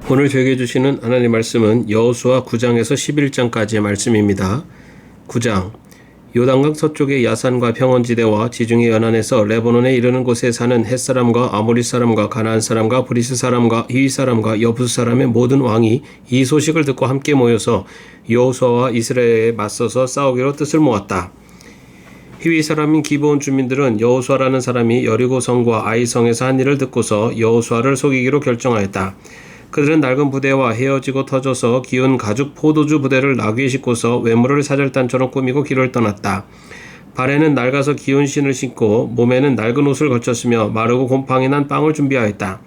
오늘 저에게 주시는 하나님의 말씀은 여호수아 9장에서 11장까지의 말씀입니다. 9장. 요단강 서쪽의 야산과 평원지대와 지중해 연안에서 레바논에 이르는 곳에 사는 헷사람과 아모리 사람과 가나안 사람과 브리스 사람과 히위 사람과 여부스 사람의 모든 왕이 이 소식을 듣고 함께 모여서 여호수아와 이스라엘에 맞서서 싸우기로 뜻을 모았다. 히위 사람인 기브온 주민들은 여호수아라는 사람이 여리고 성과 아이 성에서 한 일을 듣고서 여호수아를 속이기로 결정하였다. 그들은 낡은 부대와 헤어지고 터져서 기운 가죽 포도주 부대를 나귀에 싣고서 외모를 사절단처럼 꾸미고 길을 떠났다. 발에는 낡아서 기운 신을 신고 몸에는 낡은 옷을 걸쳤으며 마르고 곰팡이 난 빵을 준비하였다.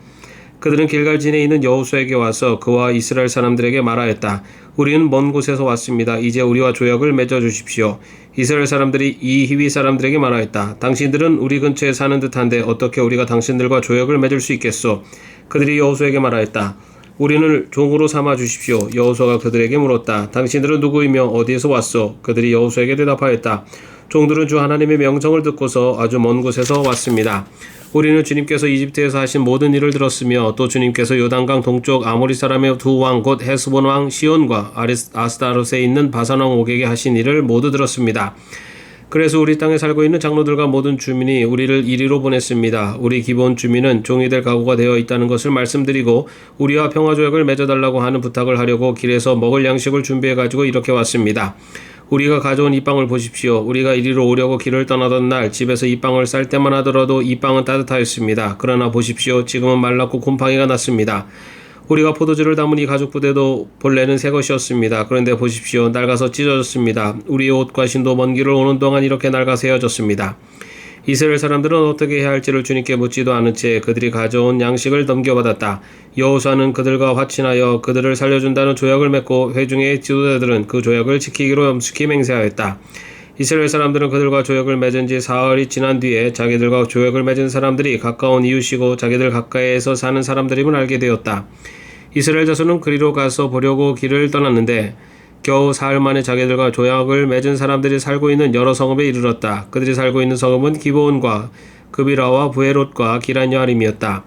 그들은 길갈진에 있는 여호수아에게 와서 그와 이스라엘 사람들에게 말하였다. 우리는 먼 곳에서 왔습니다. 이제 우리와 조약을 맺어 주십시오. 이스라엘 사람들이 이 히위 사람들에게 말하였다. 당신들은 우리 근처에 사는 듯한데 어떻게 우리가 당신들과 조약을 맺을 수 있겠소? 그들이 여호수아에게 말하였다. 우리를 종으로 삼아 주십시오. 여호수아가 그들에게 물었다. 당신들은 누구이며 어디에서 왔소? 그들이 여호수아에게 대답하였다. 종들은 주 하나님의 명령을 듣고서 아주 먼 곳에서 왔습니다. 우리는 주님께서 이집트에서 하신 모든 일을 들었으며 또 주님께서 요단강 동쪽 아모리 사람의 두 왕 곧 헤스본 왕 시온과 아스타롯에 있는 바산 왕 옥에게 하신 일을 모두 들었습니다. 그래서 우리 땅에 살고 있는 장로들과 모든 주민이 우리를 이리로 보냈습니다. 우리 기브온 주민은 종이 될 각오가 되어 있다는 것을 말씀드리고 우리와 평화조약을 맺어달라고 하는 부탁을 하려고 길에서 먹을 양식을 준비해가지고 이렇게 왔습니다. 우리가 가져온 이 빵을 보십시오. 우리가 이리로 오려고 길을 떠나던 날 집에서 이 빵을 쌀 때만 하더라도 이 빵은 따뜻하였습니다. 그러나 보십시오. 지금은 말랐고 곰팡이가 났습니다. 우리가 포도주를 담은 이 가죽 부대도 본래는 새 것이었습니다. 그런데 보십시오. 낡아서 찢어졌습니다. 우리의 옷과 신도 먼 길을 오는 동안 이렇게 낡아서 헤어졌습니다. 이스라엘 사람들은 어떻게 해야 할지를 주님께 묻지도 않은 채 그들이 가져온 양식을 넘겨받았다. 여호수아는 그들과 화친하여 그들을 살려준다는 조약을 맺고 회중의 지도자들은 그 조약을 지키기로 엄숙히 맹세하였다. 이스라엘 사람들은 그들과 조약을 맺은 지 사흘이 지난 뒤에 자기들과 조약을 맺은 사람들이 가까운 이웃이고 자기들 가까이에서 사는 사람들임을 알게 되었다. 이스라엘 자손은 그리로 가서 보려고 길을 떠났는데 겨우 사흘 만에 자기들과 조약을 맺은 사람들이 살고 있는 여러 성읍에 이르렀다. 그들이 살고 있는 성읍은 기브온과 그비라와 부에롯과 기란여아림이었다.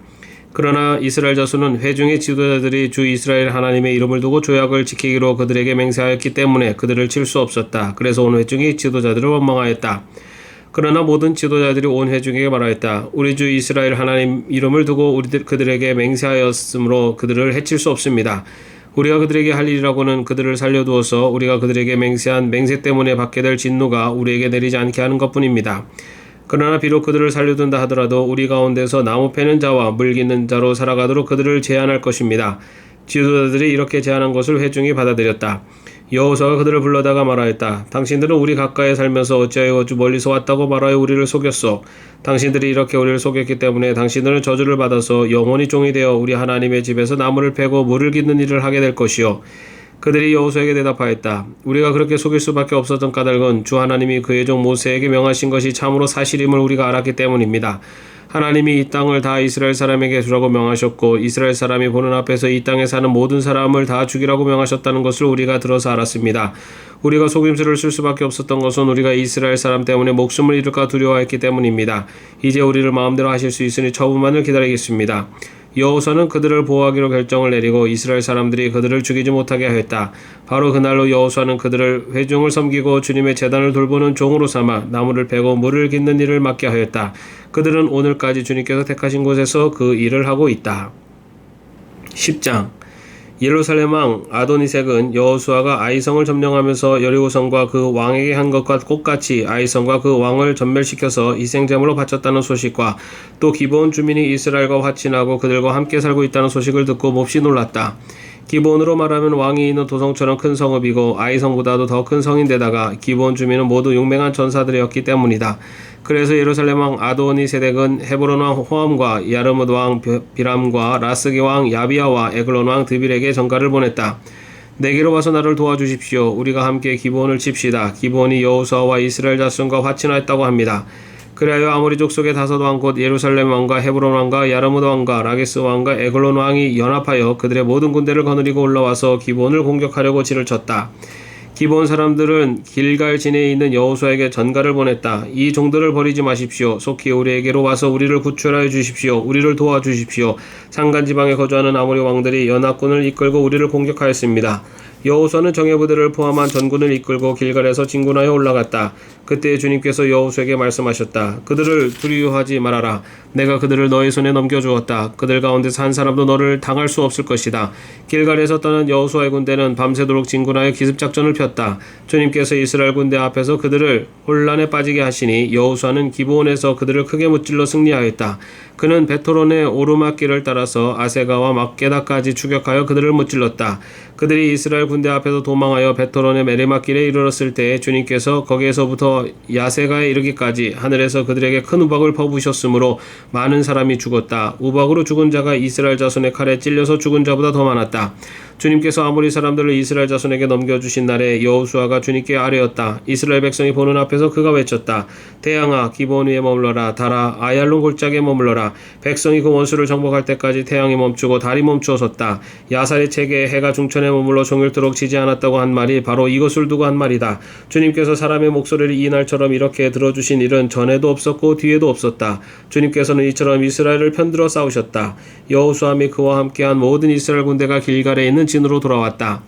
그러나 이스라엘 자손은 회중의 지도자들이 주 이스라엘 하나님의 이름을 두고 조약을 지키기로 그들에게 맹세하였기 때문에 그들을 칠 수 없었다. 그래서 온 회중이 지도자들을 원망하였다. 그러나 모든 지도자들이 온 회중에게 말하였다. 우리 주 이스라엘 하나님 이름을 두고 그들에게 맹세하였으므로 그들을 해칠 수 없습니다. 우리가 그들에게 할 일이라고는 그들을 살려두어서 우리가 그들에게 맹세한 맹세 때문에 받게 될 진노가 우리에게 내리지 않게 하는 것뿐입니다. 그러나 비록 그들을 살려둔다 하더라도 우리 가운데서 나무 패는 자와 물 깃는 자로 살아가도록 그들을 제한할 것입니다. 지도자들이 이렇게 제안한 것을 회중이 받아들였다. 여호수아가 그들을 불러다가 말하였다. 당신들은 우리 가까이 살면서 어찌하여 아주 멀리서 왔다고 말하여 우리를 속였소? 당신들이 이렇게 우리를 속였기 때문에 당신들은 저주를 받아서 영원히 종이 되어 우리 하나님의 집에서 나무를 패고 물을 깃는 일을 하게 될 것이요. 그들이 여호수아에게 대답하였다. 우리가 그렇게 속일 수밖에 없었던 까닭은 주 하나님이 그의 종 모세에게 명하신 것이 참으로 사실임을 우리가 알았기 때문입니다. 하나님이 이 땅을 다 이스라엘 사람에게 주라고 명하셨고 이스라엘 사람이 보는 앞에서 이 땅에 사는 모든 사람을 다 죽이라고 명하셨다는 것을 우리가 들어서 알았습니다. 우리가 속임수를 쓸 수밖에 없었던 것은 우리가 이스라엘 사람 때문에 목숨을 잃을까 두려워했기 때문입니다. 이제 우리를 마음대로 하실 수 있으니 처분만을 기다리겠습니다. 여호수아는 그들을 보호하기로 결정을 내리고 이스라엘 사람들이 그들을 죽이지 못하게 하였다. 바로 그날로 여호수아는 그들을 회중을 섬기고 주님의 제단을 돌보는 종으로 삼아 나무를 베고 물을 깃는 일을 맡게 하였다. 그들은 오늘까지 주님께서 택하신 곳에서 그 일을 하고 있다. 10장. 예루살렘 왕 아도니색은 여호수아가 아이성을 점령하면서 여리고성과 그 왕에게 한 것과 똑같이 아이성과 그 왕을 전멸시켜서 희생제물로 바쳤다는 소식과 또 기브온 주민이 이스라엘과 화친하고 그들과 함께 살고 있다는 소식을 듣고 몹시 놀랐다. 기브온으로 말하면 왕이 있는 도성처럼 큰 성읍이고 아이성보다도 더 큰 성인데다가 기브온 주민은 모두 용맹한 전사들이었기 때문이다. 그래서 예루살렘 왕 아도니세덱은 헤브론 왕 호암과 야르뭇 왕 비람과 라스게 왕 야비야와 에글론 왕 드빌에게 전가를 보냈다. 내게로 와서 나를 도와주십시오. 우리가 함께 기브온을 칩시다. 기브온이 여호수아와 이스라엘 자손과 화친하였다고 합니다. 그리하여 아모리 족속의 다섯 왕 곧 예루살렘 왕과 헤브론 왕과 야르뭇 왕과 라게스 왕과 에글론 왕이 연합하여 그들의 모든 군대를 거느리고 올라와서 기브온을 공격하려고 진을 쳤다. 기브온 사람들은 길갈 진해에 있는 여호수아에게 전가를 보냈다. 이 종들을 버리지 마십시오. 속히 우리에게로 와서 우리를 구출하여 주십시오. 우리를 도와주십시오. 산간 지방에 거주하는 아모리 왕들이 연합군을 이끌고 우리를 공격하였습니다. 여호수아는 정예 부대를 포함한 전군을 이끌고 길갈에서 진군하여 올라갔다. 그때 주님께서 여호수아에게 말씀하셨다. 그들을 두려워하지 말아라. 내가 그들을 너의 손에 넘겨주었다. 그들 가운데서 한 사람도 너를 당할 수 없을 것이다. 길갈에서 떠난 여호수아의 군대는 밤새도록 진군하여 기습작전을 폈다. 주님께서 이스라엘 군대 앞에서 그들을 혼란에 빠지게 하시니 여호수아는 기브온에서 그들을 크게 무찔러 승리하였다. 그는 베토론의 오르막길을 따라서 아세가와 막게다까지 추격하여 그들을 무찔렀다. 그들이 이스라엘 군대 앞에서 도망하여 베토론의 메리막길에 이르렀을 때 주님께서 거기에서부터 야세가에 이르기까지 하늘에서 그들에게 큰 우박을 퍼부으셨으므로 많은 사람이 죽었다. 우박으로 죽은 자가 이스라엘 자손의 칼에 찔려서 죽은 자보다 더 많았다. 주님께서 아모리 사람들을 이스라엘 자손에게 넘겨주신 날에 여호수아가 주님께 아뢰었다. 이스라엘 백성이 보는 앞에서 그가 외쳤다. 태양아 기브온 위에 머물러라. 달아 아얄론 골짜기에 머물러라. 백성이 그 원수를 정복할 때까지 태양이 멈추고 달이 멈추어 섰다. 야살의 체계에 해가 중천에 머물러 종일토록 지지 않았다고 한 말이 바로 이것을 두고 한 말이다. 주님께서 사람의 목소리를 이 날처럼 이렇게 들어주신 일은 전에도 없었고 뒤에도 없었다. 주님께서는 이처럼 이스라엘을 편들어 싸우셨다. 여호수아 및 그와 함께한 모든 이스라엘 군대가 길갈에 있는 진으로 돌아왔다.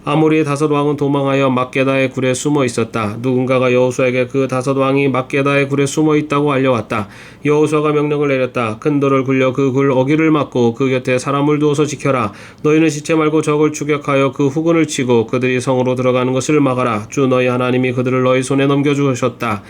아모리의 5 왕은 도망하여 막게다의 굴에 숨어 있었다. 누군가가 여호수아에게 그 5 왕이 막게다의 굴에 숨어 있다고 알려왔다. 여호수아가 명령을 내렸다. 큰 돌을 굴려 그 굴 어귀를 막고 그 곁에 사람을 두어서 지켜라. 너희는 시체 말고 적을 추격하여 그 후군을 치고 그들이 성으로 들어가는 것을 막아라. 주 너희 하나님이 그들을 너희 손에 넘겨주셨다.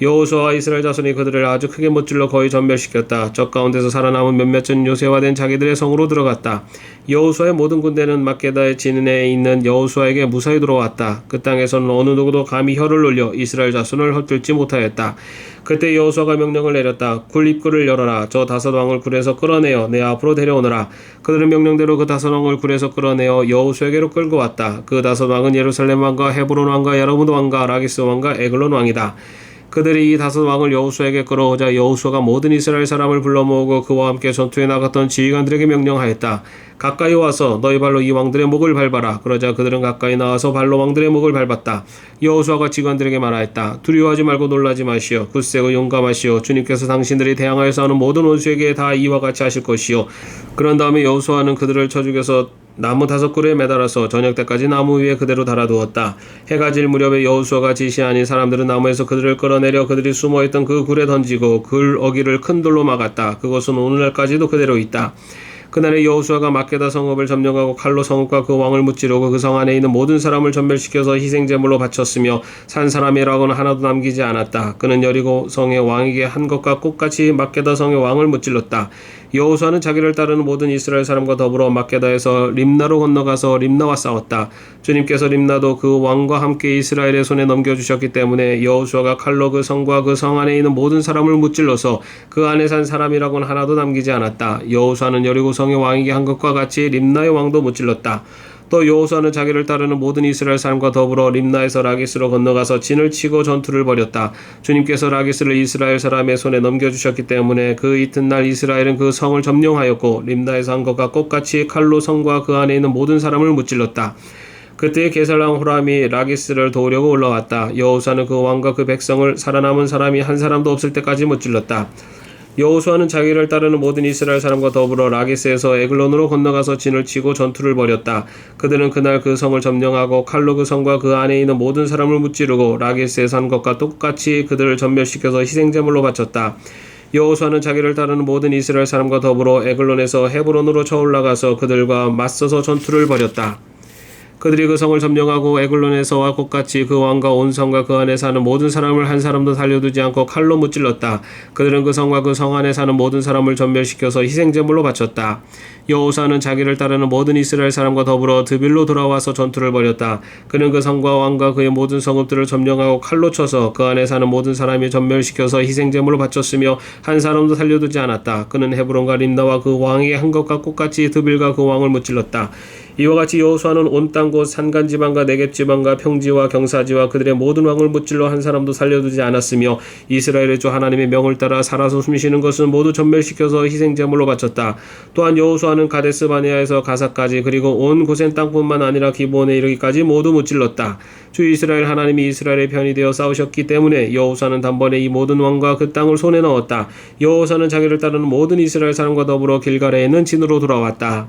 여호수아와 이스라엘 자손이 그들을 아주 크게 못질러 거의 전멸시켰다. 적 가운데서 살아남은 몇몇은 요새화된 자기들의 성으로 들어갔다. 여호수아의 모든 군대는 막게다의 진해에 있는 여호수아에게 무사히 돌아왔다. 그 땅에서는 어느 누구도 감히 혀를 놀려 이스라엘 자손을 헛들지 못하였다. 그때 여호수아가 명령을 내렸다. 굴 입구를 열어라. 저 5 왕을 굴에서 끌어내어 내 앞으로 데려오너라. 그들은 명령대로 그 5 왕을 굴에서 끌어내어 여호수아에게로 끌고 왔다. 그 5 왕은 예루살렘 왕과 헤브론 왕과 야르무드 왕과 라기스 왕과 에글론 왕이다. 그들이 이 5 왕을 여호수아에게 끌어오자 여호수아가 모든 이스라엘 사람을 불러 모으고 그와 함께 전투에 나갔던 지휘관들에게 명령하였다. 가까이 와서 너희 발로 이 왕들의 목을 밟아라. 그러자 그들은 가까이 나와서 발로 왕들의 목을 밟았다. 여호수아가 지휘관들에게 말하였다. 두려워하지 말고 놀라지 마시오. 굳세고 용감하시오. 주님께서 당신들이 대항하여 싸우는 모든 원수에게 다 이와 같이 하실 것이요. 그런 다음에 여호수아는 그들을 쳐 죽여서 나무 5 굴에 매달아서 저녁 때까지 나무 위에 그대로 달아두었다. 해가 질 무렵에 여호수아가 지시하니 사람들은 나무에서 그들을 끌어내려 그들이 숨어있던 그 굴에 던지고 굴 어귀를 큰 돌로 막았다. 그것은 오늘날까지도 그대로 있다. 그날에 여호수아가 막게다 성읍을 점령하고 칼로 성읍과 그 왕을 무찌르고 그 성 안에 있는 모든 사람을 전멸시켜서 희생제물로 바쳤으며 산 사람이라고는 하나도 남기지 않았다. 그는 여리고 성의 왕에게 한 것과 똑같이 막게다 성의 왕을 무찔렀다. 여호수아는 자기를 따르는 모든 이스라엘 사람과 더불어 막게다에서 림나로 건너가서 림나와 싸웠다. 주님께서 림나도 그 왕과 함께 이스라엘의 손에 넘겨주셨기 때문에 여호수아가 칼로 그 성과 그 성 안에 있는 모든 사람을 무찔러서 그 안에 산 사람이라고는 하나도 남기지 않았다. 여호수아는 여리고 성의 왕에게 한 것과 같이 림나의 왕도 무찔렀다. 또 여호수아는 자기를 따르는 모든 이스라엘 사람과 더불어 림나에서 라기스로 건너가서 진을 치고 전투를 벌였다. 주님께서 라기스를 이스라엘 사람의 손에 넘겨주셨기 때문에 그 이튿날 이스라엘은 그 성을 점령하였고 림나에서 한 것과 똑같이 칼로 성과 그 안에 있는 모든 사람을 무찔렀다. 그때 게살랑 호람이 라기스를 도우려고 올라왔다. 여호수아는 그 왕과 그 백성을 살아남은 사람이 한 사람도 없을 때까지 무찔렀다. 여호수아는 자기를 따르는 모든 이스라엘 사람과 더불어 라기스에서 에글론으로 건너가서 진을 치고 전투를 벌였다. 그들은 그날 그 성을 점령하고 칼로 그 성과 그 안에 있는 모든 사람을 무찌르고 라기스에서 한 것과 똑같이 그들을 전멸시켜서 희생제물로 바쳤다. 여호수아는 자기를 따르는 모든 이스라엘 사람과 더불어 에글론에서 헤브론으로 쳐올라가서 그들과 맞서서 전투를 벌였다. 그들이 그 성을 점령하고 에글론에서와 똑같이 그 왕과 온 성과 그 안에 사는 모든 사람을 한 사람도 살려두지 않고 칼로 무찔렀다. 그들은 그 성과 그 성 안에 사는 모든 사람을 전멸시켜서 희생제물로 바쳤다. 여호수아는 자기를 따르는 모든 이스라엘 사람과 더불어 드빌로 돌아와서 전투를 벌였다. 그는 그 성과 왕과 그의 모든 성읍들을 점령하고 칼로 쳐서 그 안에 사는 모든 사람이 전멸시켜서 희생제물로 바쳤으며 한 사람도 살려두지 않았다. 그는 헤브론과 림나와 그 왕에게 한 것과 똑같이 드빌과 그 왕을 무찔렀다. 이와 같이 여호수아는 온 땅 곧 산간 지방과 네겝 지방과 평지와 경사지와 그들의 모든 왕을 무찔러 한 사람도 살려두지 않았으며 이스라엘의 주 하나님의 명을 따라 살아서 숨쉬는 것은 모두 전멸시켜서 희생제물로 바쳤다. 또한 여호수아는 가데스 바네아에서 가사까지 그리고 온 고센 땅뿐만 아니라 기브온에 이르기까지 모두 무찔렀다. 주 이스라엘 하나님이 이스라엘의 편이 되어 싸우셨기 때문에 여호수아는 단번에 이 모든 왕과 그 땅을 손에 넣었다. 여호수아는 자기를 따르는 모든 이스라엘 사람과 더불어 길갈에 있는 진으로 돌아왔다.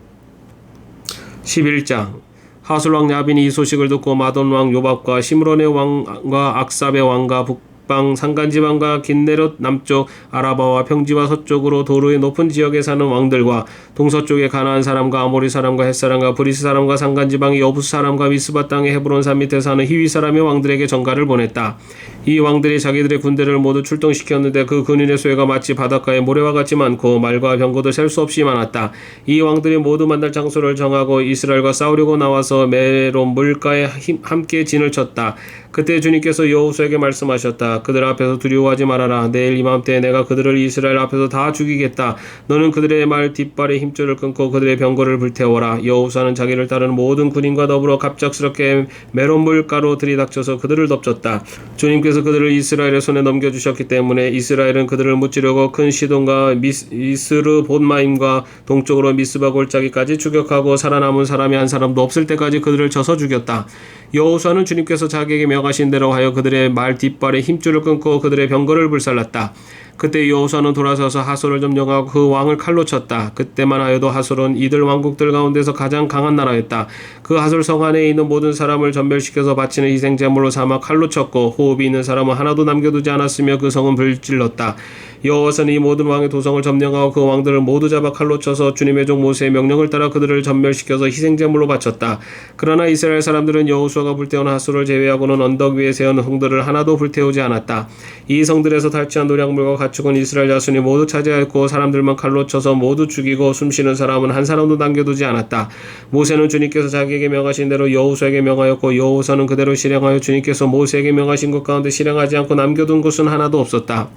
11장 하술 왕 야빈이 이 소식을 듣고 마돈 왕 요밥과 시므론의 왕과 악삽의 왕과 북방 산간지방과 긴네롯 남쪽 아라바와 평지와 서쪽으로 도르의 높은 지역에 사는 왕들과 동서쪽의 가나안 사람과 아모리 사람과 헷 사람과 브리스 사람과 산간지방의 여부스 사람과 미스바 땅의 헤브론 산 밑에 사는 히위 사람의 왕들에게 전가를 보냈다. 이 왕들이 자기들의 군대를 모두 출동시켰는데 그 군인의 수혜가 마치 바닷가의 모래와 같이 많고 말과 병거도 셀 수 없이 많았다. 이 왕들이 모두 만날 장소를 정하고 이스라엘과 싸우려고 나와서 메론 물가에 함께 진을 쳤다. 그때 주님께서 여호수아에게 말씀하셨다. 그들 앞에서 두려워하지 말아라. 내일 이맘때 내가 그들을 이스라엘 앞에서 다 죽이겠다. 너는 그들의 말 뒷발의 힘줄을 끊고 그들의 병거를 불태워라. 여호수아는 자기를 따르는 모든 군인과 더불어 갑작스럽게 메론 물가로 들이닥쳐서 그들을 덮쳤다. 주님께서 그들을 이스라엘의 손에 넘겨주셨기 때문에 이스라엘은 그들을 무찌르고 큰 시돈과 이스르 본마임과 동쪽으로 미스바 골짜기까지 추격하고 살아남은 사람이 한 사람도 없을 때까지 그들을 쳐서 죽였다. 여호수아는 주님께서 자기에게 명하신 대로 하여 그들의 말 뒷발에 힘줄을 끊고 그들의 병거를 불살랐다. 그때 여호수아는 돌아서서 하솔을 점령하고 그 왕을 칼로 쳤다. 그때만 하여도 하솔은 이들 왕국들 가운데서 가장 강한 나라였다. 그 하솔 성 안에 있는 모든 사람을 전멸시켜서 바치는 희생제물로 삼아 칼로 쳤고 호흡이 있는 사람은 하나도 남겨두지 않았으며 그 성은 불질렀다. 여호와는 이 모든 왕의 도성을 점령하고 그 왕들을 모두 잡아 칼로 쳐서 주님의 종 모세의 명령을 따라 그들을 전멸시켜서 희생제물로 바쳤다. 그러나 이스라엘 사람들은 여호수아가 불태운 하솔을 제외하고는 언덕 위에 세운 성들을 하나도 불태우지 않았다. 이 성들에서 탈취한 노략물과 가축은 이스라엘 자손이 모두 차지하였고 사람들만 칼로 쳐서 모두 죽이고 숨쉬는 사람은 한 사람도 남겨두지 않았다. 모세는 주님께서 자기에게 명하신 대로 여호수아에게 명하였고 여호수아는 그대로 실행하여 주님께서 모세에게 명하신 것 가운데 실행하지 않고 남겨둔 것은 하나도 없었다.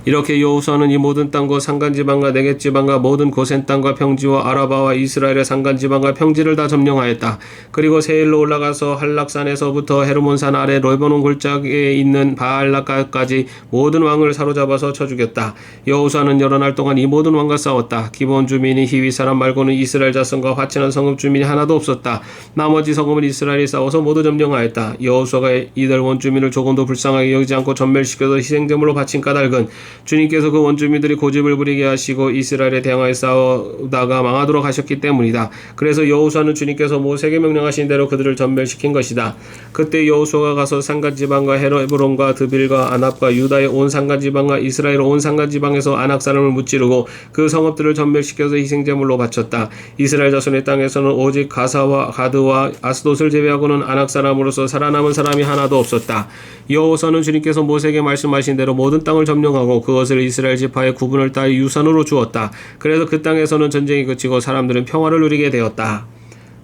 이렇게 여호수아는 이 모든 땅과 산간지방과 네겝 지방과 모든 고센 땅과 평지와 아라바와 이스라엘의 산간지방과 평지를 다 점령하였다. 그리고 세일로 올라가서 한락산에서부터 헤르몬산 아래 레바논 골짜기에 있는 바알락까지 모든 왕을 사로잡아서 쳐 죽였다. 여호수아는 여러 날 동안 이 모든 왕과 싸웠다. 기브온 주민이 히위 사람 말고는 이스라엘 자손과 화친한 성읍 주민이 하나도 없었다. 나머지 성읍은 이스라엘이 싸워서 모두 점령하였다. 여호수아가 이들 원주민을 조금도 불쌍하게 여기지 않고 전멸시켜서 희생제물로 바친 까닭은 주님께서 그 원주민들이 고집을 부리게 하시고 이스라엘에 대항하여 싸우다가 망하도록 하셨기 때문이다. 그래서 여호수아는 주님께서 모세에게 명령하신 대로 그들을 전멸시킨 것이다. 그때 여호수아가 가서 산간지방과 헤브론과 드빌과 아납과 유다의 온 산간지방과 이스라엘 온 산간지방에서 아낙 사람을 무찌르고 그 성읍들을 전멸시켜서 희생제물로 바쳤다. 이스라엘 자손의 땅에서는 오직 가사와 가드와 아스돗을 제외하고는 아낙 사람으로서 살아남은 사람이 하나도 없었다. 여호수아는 주님께서 모세에게 말씀하신 대로 모든 땅을 점령하고 그것을 이스라엘 지파의 구분을 따위 유산으로 주었다. 그래서 그 땅에서는 전쟁이 그치고 사람들은 평화를 누리게 되었다.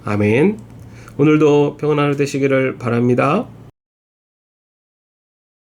아멘. 오늘도 평안한 하루 되시기를 바랍니다.